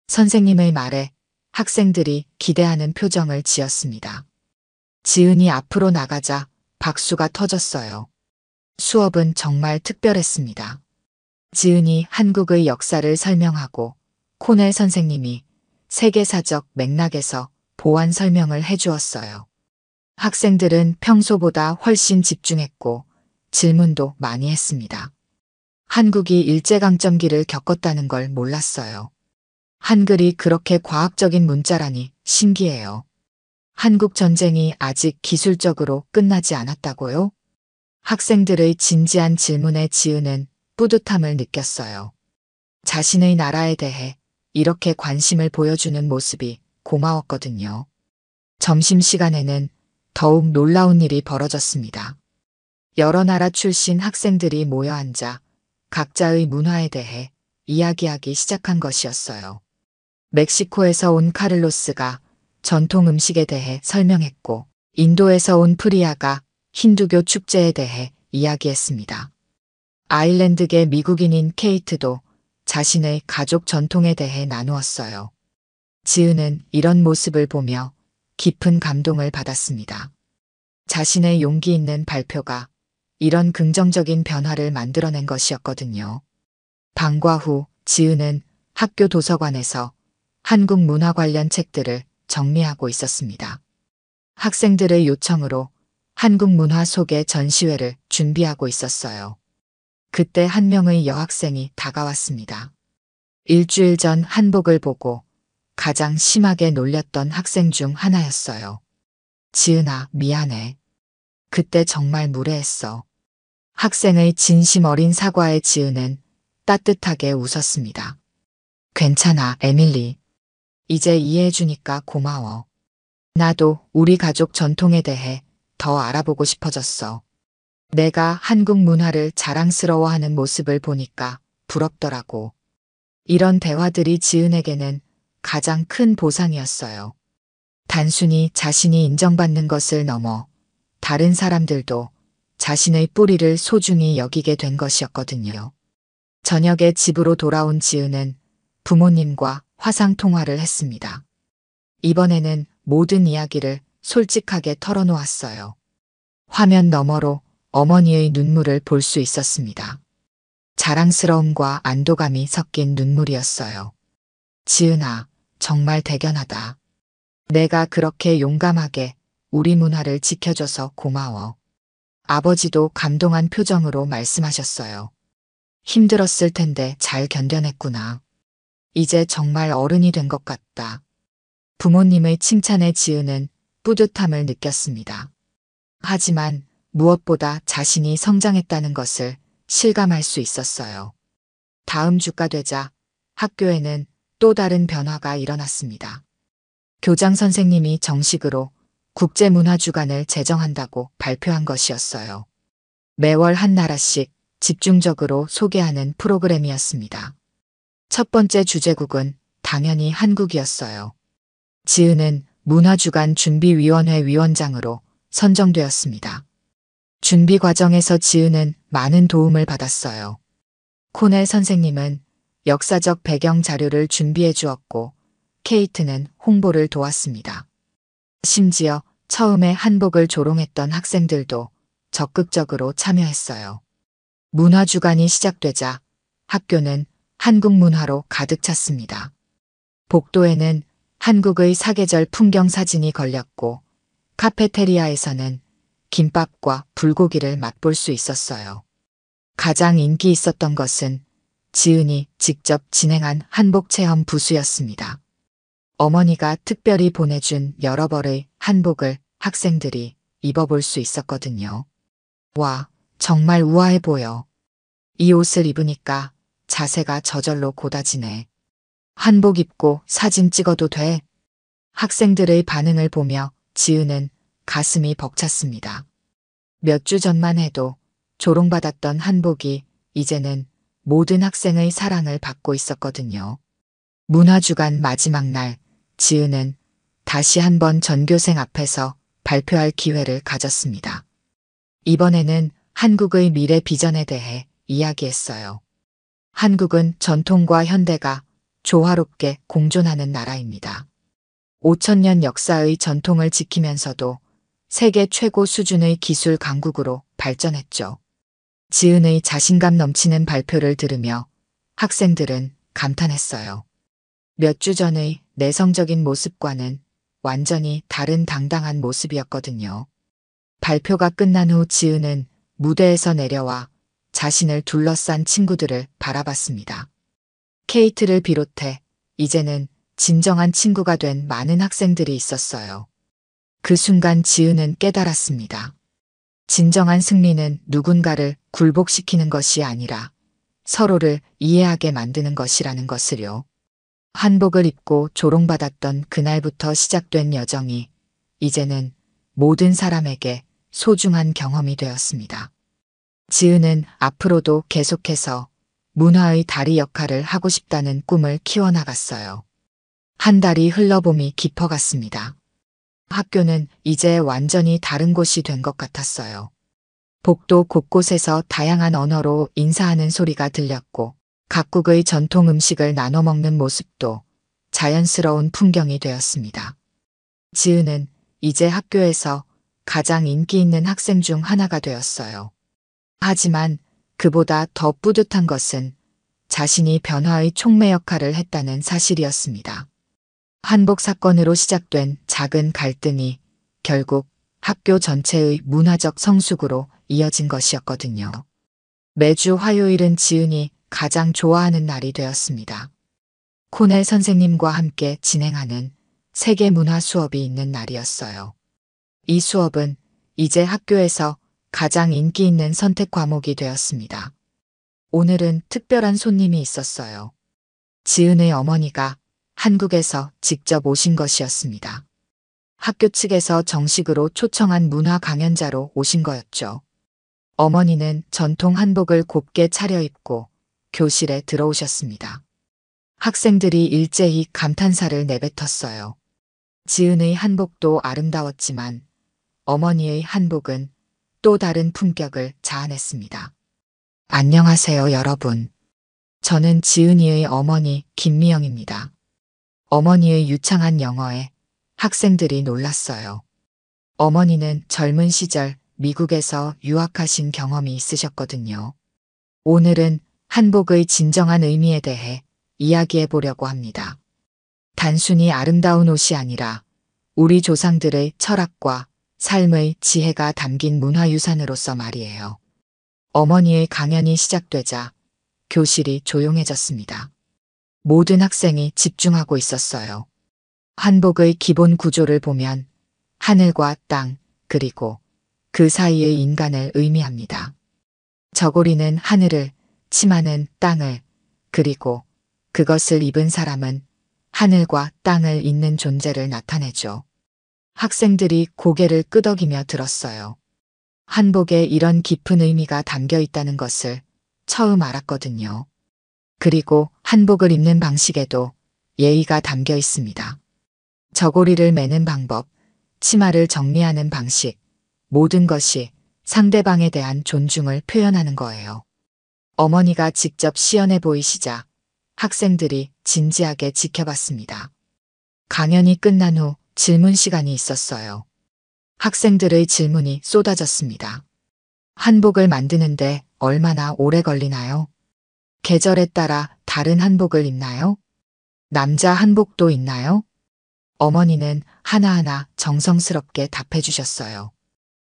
선생님의 말에 학생들이 기대하는 표정을 지었습니다. 지은이 앞으로 나가자 박수가 터졌어요. 수업은 정말 특별했습니다. 지은이 한국의 역사를 설명하고 코넬 선생님이 세계사적 맥락에서 보완 설명을 해주었어요. 학생들은 평소보다 훨씬 집중했고 질문도 많이 했습니다. 한국이 일제강점기를 겪었다는 걸 몰랐어요. 한글이 그렇게 과학적인 문자라니 신기해요. 한국 전쟁이 아직 기술적으로 끝나지 않았다고요? 학생들의 진지한 질문에 지은은 뿌듯함을 느꼈어요. 자신의 나라에 대해 이렇게 관심을 보여주는 모습이 고마웠거든요. 점심시간에는 더욱 놀라운 일이 벌어졌습니다. 여러 나라 출신 학생들이 모여 앉아 각자의 문화에 대해 이야기하기 시작한 것이었어요. 멕시코에서 온 카를로스가 전통 음식에 대해 설명했고 인도에서 온 프리아가 힌두교 축제에 대해 이야기했습니다. 아일랜드계 미국인인 케이트도 자신의 가족 전통에 대해 나누었어요. 지은은 이런 모습을 보며 깊은 감동을 받았습니다. 자신의 용기 있는 발표가 이런 긍정적인 변화를 만들어낸 것이었거든요. 방과 후 지은은 학교 도서관에서 한국 문화 관련 책들을 정리하고 있었습니다. 학생들의 요청으로 한국 문화 소개 전시회를 준비하고 있었어요. 그때 한 명의 여학생이 다가왔습니다. 일주일 전 한복을 보고 가장 심하게 놀렸던 학생 중 하나였어요. 지은아, 미안해. 그때 정말 무례했어. 학생의 진심 어린 사과에 지은은 따뜻하게 웃었습니다. 괜찮아, 에밀리. 이제 이해해주니까 고마워. 나도 우리 가족 전통에 대해 더 알아보고 싶어졌어. 내가 한국 문화를 자랑스러워하는 모습을 보니까 부럽더라고. 이런 대화들이 지은에게는 가장 큰 보상이었어요. 단순히 자신이 인정받는 것을 넘어 다른 사람들도 자신의 뿌리를 소중히 여기게 된 것이었거든요. 저녁에 집으로 돌아온 지은은 부모님과 화상 통화를 했습니다. 이번에는 모든 이야기를 솔직하게 털어놓았어요. 화면 너머로 어머니의 눈물을 볼 수 있었습니다. 자랑스러움과 안도감이 섞인 눈물이었어요. 지은아, 정말 대견하다. 내가 그렇게 용감하게 우리 문화를 지켜줘서 고마워. 아버지도 감동한 표정으로 말씀하셨어요. 힘들었을 텐데 잘 견뎌냈구나. 이제 정말 어른이 된 것 같다. 부모님의 칭찬에 지은은 뿌듯함을 느꼈습니다. 하지만 무엇보다 자신이 성장했다는 것을 실감할 수 있었어요. 다음 주가 되자 학교에는 또 다른 변화가 일어났습니다. 교장 선생님이 정식으로 국제문화주간을 제정한다고 발표한 것이었어요. 매월 한 나라씩 집중적으로 소개하는 프로그램이었습니다. 첫 번째 주제국은 당연히 한국이었어요. 지은은 문화주간 준비위원회 위원장으로 선정되었습니다. 준비 과정에서 지은은 많은 도움을 받았어요. 코넬 선생님은 역사적 배경 자료를 준비해 주었고, 케이트는 홍보를 도왔습니다. 심지어 처음에 한복을 조롱했던 학생들도 적극적으로 참여했어요. 문화주간이 시작되자 학교는 한국 문화로 가득 찼습니다. 복도에는 한국의 사계절 풍경 사진이 걸렸고, 카페테리아에서는 김밥과 불고기를 맛볼 수 있었어요. 가장 인기 있었던 것은 지은이 직접 진행한 한복 체험 부스였습니다. 어머니가 특별히 보내준 여러 벌의 한복을 학생들이 입어볼 수 있었거든요. 와, 정말 우아해 보여. 이 옷을 입으니까 자세가 저절로 곧아지네. 한복 입고 사진 찍어도 돼? 학생들의 반응을 보며 지은은 가슴이 벅찼습니다. 몇 주 전만 해도 조롱받았던 한복이 이제는 모든 학생의 사랑을 받고 있었거든요. 문화주간 마지막 날, 지은은 다시 한번 전교생 앞에서 발표할 기회를 가졌습니다. 이번에는 한국의 미래 비전에 대해 이야기했어요. 한국은 전통과 현대가 조화롭게 공존하는 나라입니다. 5,000년 역사의 전통을 지키면서도 세계 최고 수준의 기술 강국으로 발전했죠. 지은의 자신감 넘치는 발표를 들으며 학생들은 감탄했어요. 몇 주 전의 내성적인 모습과는 완전히 다른 당당한 모습이었거든요. 발표가 끝난 후 지은은 무대에서 내려와 자신을 둘러싼 친구들을 바라봤습니다. 케이트를 비롯해 이제는 진정한 친구가 된 많은 학생들이 있었어요. 그 순간 지은은 깨달았습니다. 진정한 승리는 누군가를 굴복시키는 것이 아니라 서로를 이해하게 만드는 것이라는 것을요. 한복을 입고 조롱받았던 그날부터 시작된 여정이 이제는 모든 사람에게 소중한 경험이 되었습니다. 지은은 앞으로도 계속해서 문화의 다리 역할을 하고 싶다는 꿈을 키워나갔어요. 한 달이 흘러봄이 깊어갔습니다. 학교는 이제 완전히 다른 곳이 된 것 같았어요. 복도 곳곳에서 다양한 언어로 인사하는 소리가 들렸고 각국의 전통 음식을 나눠 먹는 모습도 자연스러운 풍경이 되었습니다. 지은은 이제 학교에서 가장 인기 있는 학생 중 하나가 되었어요. 하지만 그보다 더 뿌듯한 것은 자신이 변화의 촉매 역할을 했다는 사실이었습니다. 한복 사건으로 시작된 작은 갈등이 결국 학교 전체의 문화적 성숙으로 이어진 것이었거든요. 매주 화요일은 지은이 가장 좋아하는 날이 되었습니다. 코넬 선생님과 함께 진행하는 세계 문화 수업이 있는 날이었어요. 이 수업은 이제 학교에서 가장 인기 있는 선택 과목이 되었습니다. 오늘은 특별한 손님이 있었어요. 지은의 어머니가 한국에서 직접 오신 것이었습니다. 학교 측에서 정식으로 초청한 문화 강연자로 오신 거였죠. 어머니는 전통 한복을 곱게 차려입고 교실에 들어오셨습니다. 학생들이 일제히 감탄사를 내뱉었어요. 지은의 한복도 아름다웠지만 어머니의 한복은 또 다른 품격을 자아냈습니다. 안녕하세요, 여러분. 저는 지은이의 어머니 김미영입니다. 어머니의 유창한 영어에 학생들이 놀랐어요. 어머니는 젊은 시절 미국에서 유학하신 경험이 있으셨거든요. 오늘은 한복의 진정한 의미에 대해 이야기해 보려고 합니다. 단순히 아름다운 옷이 아니라 우리 조상들의 철학과 삶의 지혜가 담긴 문화유산으로서 말이에요. 어머니의 강연이 시작되자 교실이 조용해졌습니다. 모든 학생이 집중하고 있었어요. 한복의 기본 구조를 보면 하늘과 땅, 그리고 그 사이의 인간을 의미합니다. 저고리는 하늘을, 치마는 땅을, 그리고 그것을 입은 사람은 하늘과 땅을 잇는 존재를 나타내죠. 학생들이 고개를 끄덕이며 들었어요. 한복에 이런 깊은 의미가 담겨 있다는 것을 처음 알았거든요. 그리고 한복을 입는 방식에도 예의가 담겨 있습니다. 저고리를 매는 방법, 치마를 정리하는 방식, 모든 것이 상대방에 대한 존중을 표현하는 거예요. 어머니가 직접 시연해 보이시자 학생들이 진지하게 지켜봤습니다. 강연이 끝난 후 질문 시간이 있었어요. 학생들의 질문이 쏟아졌습니다. 한복을 만드는데 얼마나 오래 걸리나요? 계절에 따라 다른 한복을 입나요? 남자 한복도 있나요? 어머니는 하나하나 정성스럽게 답해 주셨어요.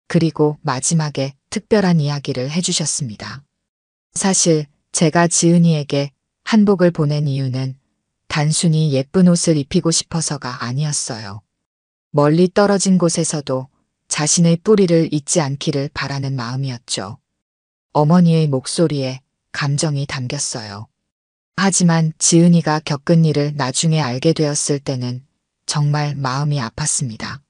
그리고 마지막에 특별한 이야기를 해주셨습니다. 사실 제가 지은이에게 한복을 보낸 이유는 단순히 예쁜 옷을 입히고 싶어서가 아니었어요. 멀리 떨어진 곳에서도 자신의 뿌리를 잊지 않기를 바라는 마음이었죠. 어머니의 목소리에 감정이 담겼어요. 하지만 지은이가 겪은 일을 나중에 알게 되었을 때는 정말 마음이 아팠습니다.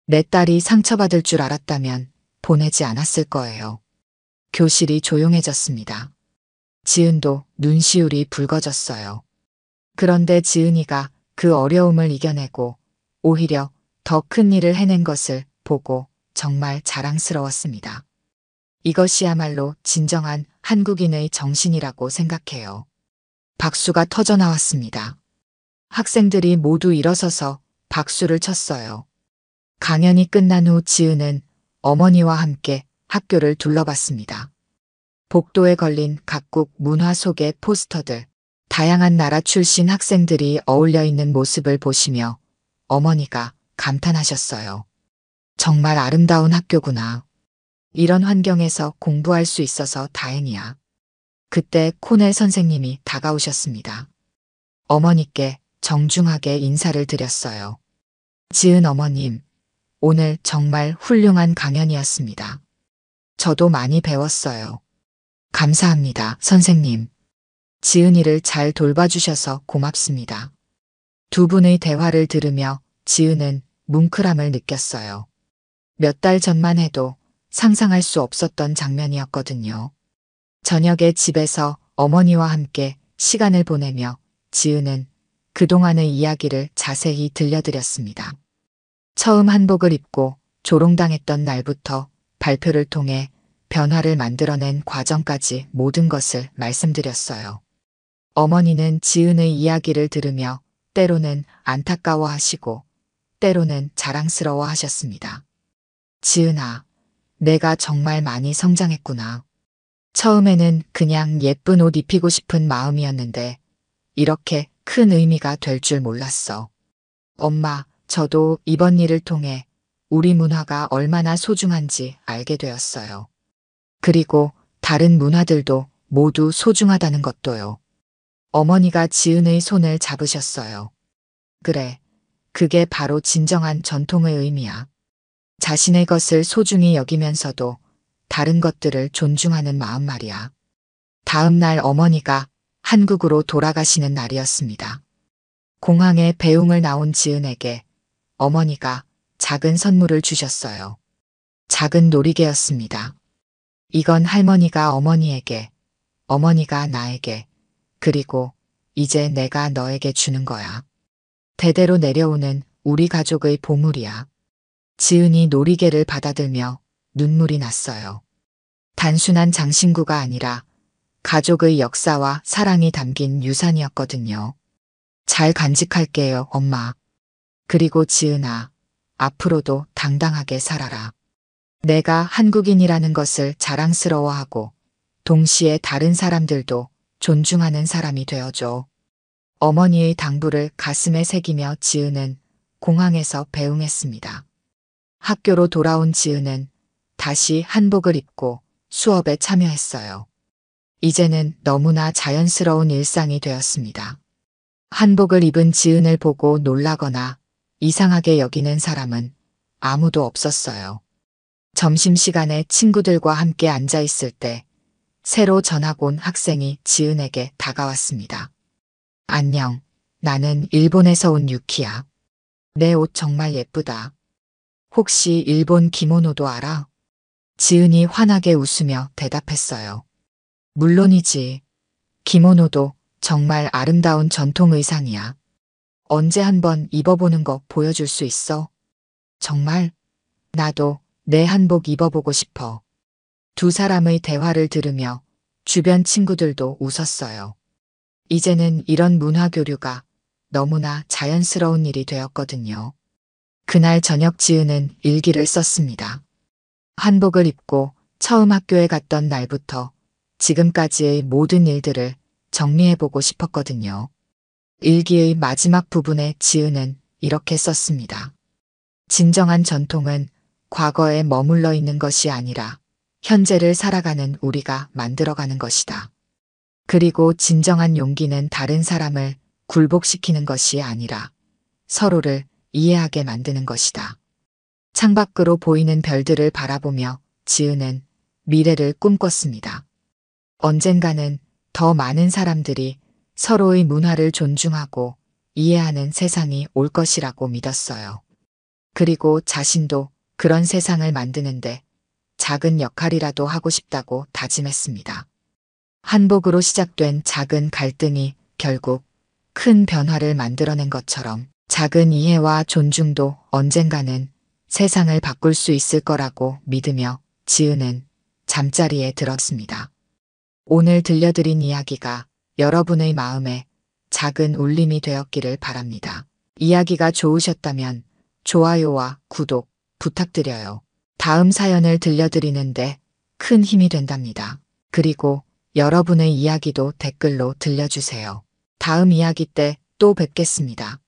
내 딸이 상처받을 줄 알았다면 보내지 않았을 거예요. 교실이 조용해졌습니다. 지은도 눈시울이 붉어졌어요. 그런데 지은이가 그 어려움을 이겨내고 오히려 더 큰 일을 해낸 것을 보고 정말 자랑스러웠습니다. 이것이야말로 진정한 한국인의 정신이라고 생각해요. 박수가 터져 나왔습니다. 학생들이 모두 일어서서 박수를 쳤어요. 강연이 끝난 후 지은은 어머니와 함께 학교를 둘러봤습니다. 복도에 걸린 각국 문화 속의 포스터들, 다양한 나라 출신 학생들이 어울려 있는 모습을 보시며 어머니가 감탄하셨어요. 정말 아름다운 학교구나. 이런 환경에서 공부할 수 있어서 다행이야. 그때 코넬 선생님이 다가오셨습니다. 어머니께 정중하게 인사를 드렸어요. 지은 어머님, 오늘 정말 훌륭한 강연이었습니다. 저도 많이 배웠어요. 감사합니다, 선생님. 지은이를 잘 돌봐주셔서 고맙습니다. 두 분의 대화를 들으며 지은은 뭉클함을 느꼈어요. 몇 달 전만 해도 상상할 수 없었던 장면이었거든요. 저녁에 집에서 어머니와 함께 시간을 보내며 지은은 그동안의 이야기를 자세히 들려드렸습니다. 처음 한복을 입고 조롱당했던 날부터 발표를 통해 변화를 만들어낸 과정까지 모든 것을 말씀드렸어요. 어머니는 지은의 이야기를 들으며 때로는 안타까워하시고 때로는 자랑스러워하셨습니다. 지은아, 내가 정말 많이 성장했구나. 처음에는 그냥 예쁜 옷 입히고 싶은 마음이었는데 이렇게 큰 의미가 될 줄 몰랐어. 엄마, 저도 이번 일을 통해 우리 문화가 얼마나 소중한지 알게 되었어요. 그리고 다른 문화들도 모두 소중하다는 것도요. 어머니가 지은의 손을 잡으셨어요. 그래, 그게 바로 진정한 전통의 의미야. 자신의 것을 소중히 여기면서도 다른 것들을 존중하는 마음 말이야. 다음 날 어머니가 한국으로 돌아가시는 날이었습니다. 공항에 배웅을 나온 지은에게 어머니가 작은 선물을 주셨어요. 작은 놀이개였습니다. 이건 할머니가 어머니에게, 어머니가 나에게, 그리고 이제 내가 너에게 주는 거야. 대대로 내려오는 우리 가족의 보물이야. 지은이 놀이개를 받아들며 눈물이 났어요. 단순한 장신구가 아니라 가족의 역사와 사랑이 담긴 유산이었거든요. 잘 간직할게요, 엄마. 그리고 지은아, 앞으로도 당당하게 살아라. 내가 한국인이라는 것을 자랑스러워하고 동시에 다른 사람들도 존중하는 사람이 되어줘. 어머니의 당부를 가슴에 새기며 지은은 공항에서 배웅했습니다. 학교로 돌아온 지은은 다시 한복을 입고 수업에 참여했어요. 이제는 너무나 자연스러운 일상이 되었습니다. 한복을 입은 지은을 보고 놀라거나 이상하게 여기는 사람은 아무도 없었어요. 점심시간에 친구들과 함께 앉아 있을 때 새로 전학 온 학생이 지은에게 다가왔습니다. 안녕, 나는 일본에서 온 유키야. 내 옷 정말 예쁘다. 혹시 일본 기모노도 알아? 지은이 환하게 웃으며 대답했어요. 물론이지. 기모노도 정말 아름다운 전통 의상이야. 언제 한번 입어보는 거 보여줄 수 있어? 정말? 나도 내 한복 입어보고 싶어. 두 사람의 대화를 들으며 주변 친구들도 웃었어요. 이제는 이런 문화 교류가 너무나 자연스러운 일이 되었거든요. 그날 저녁 지은은 일기를 썼습니다. 한복을 입고 처음 학교에 갔던 날부터 지금까지의 모든 일들을 정리해보고 싶었거든요. 일기의 마지막 부분에 지은은 이렇게 썼습니다. 진정한 전통은 과거에 머물러 있는 것이 아니라 현재를 살아가는 우리가 만들어가는 것이다. 그리고 진정한 용기는 다른 사람을 굴복시키는 것이 아니라 서로를 이해하게 만드는 것이다. 창밖으로 보이는 별들을 바라보며 지은은 미래를 꿈꿨습니다. 언젠가는 더 많은 사람들이 서로의 문화를 존중하고 이해하는 세상이 올 것이라고 믿었어요. 그리고 자신도 그런 세상을 만드는데 작은 역할이라도 하고 싶다고 다짐했습니다. 한복으로 시작된 작은 갈등이 결국 큰 변화를 만들어낸 것처럼 작은 이해와 존중도 언젠가는 세상을 바꿀 수 있을 거라고 믿으며 지은은 잠자리에 들었습니다. 오늘 들려드린 이야기가 여러분의 마음에 작은 울림이 되었기를 바랍니다. 이야기가 좋으셨다면 좋아요와 구독 부탁드려요. 다음 사연을 들려드리는데 큰 힘이 된답니다. 그리고 여러분의 이야기도 댓글로 들려주세요. 다음 이야기 때 또 뵙겠습니다.